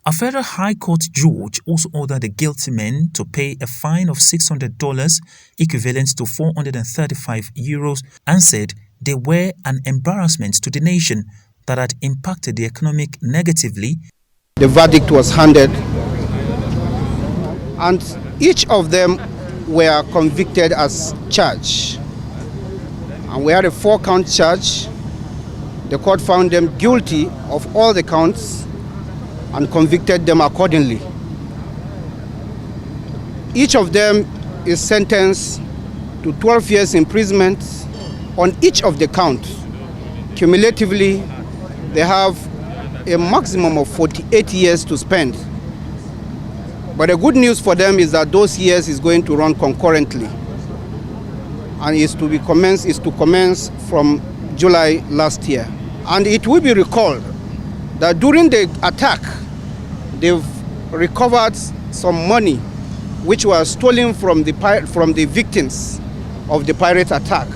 A federal high court judge also ordered the guilty men to pay a fine of $600, equivalent to €435, and said they were an embarrassment to the nation that had impacted the economic negatively. The verdict was handed, and each of them were convicted as charged. And we had a 4-count charge. The court found them guilty of all the counts and convicted them accordingly. Each of them is sentenced to 12 years imprisonment on each of the counts. Cumulatively, they have a maximum of 48 years to spend. But the good news for them is that those years is going to run concurrently, and is to commence from July last year. And it will be recalled that during the attack, they've recovered some money which was stolen from the victims of the pirate attack.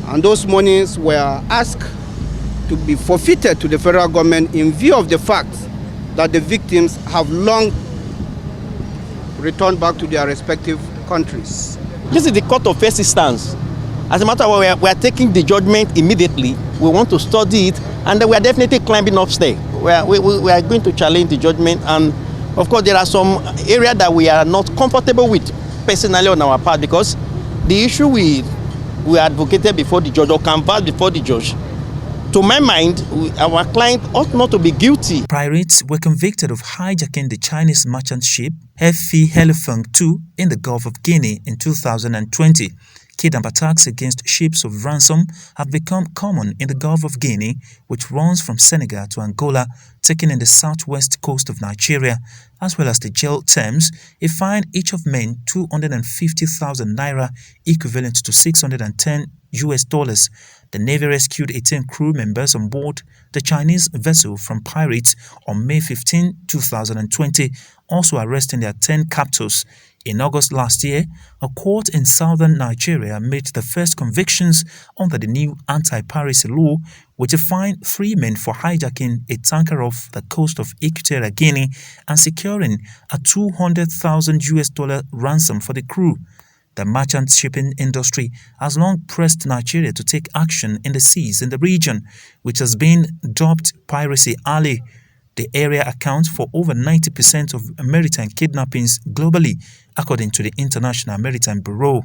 And those monies were asked to be forfeited to the federal government in view of the fact that the victims have long returned back to their respective countries. This is the court of first instance. As a matter of fact, we are taking the judgment immediately. We want to study it, and we are definitely climbing upstairs. We are going to challenge the judgment, and of course there are some areas that we are not comfortable with personally on our part, because the issue we advocated before the judge or canvassed before the judge, to my mind, our client ought not to be guilty. Pirates were convicted of hijacking the Chinese merchant ship FV Helifeng 2 in the Gulf of Guinea in 2020. Kidnap attacks against ships of ransom have become common in the Gulf of Guinea, which runs from Senegal to Angola, taken in the southwest coast of Nigeria, as well as the jail terms. A fine each of men 250,000 naira, equivalent to $610. The Navy rescued 18 crew members on board the Chinese vessel from pirates on May 15, 2020, also arresting their 10 captors. In August last year, a court in southern Nigeria made the first convictions under the new anti-piracy law, which fined 3 men for hijacking a tanker off the coast of Equatorial Guinea and securing a $200,000 ransom for the crew. The merchant shipping industry has long pressed Nigeria to take action in the seas in the region, which has been dubbed Piracy Alley. The area accounts for over 90% of maritime kidnappings globally, according to the International Maritime Bureau.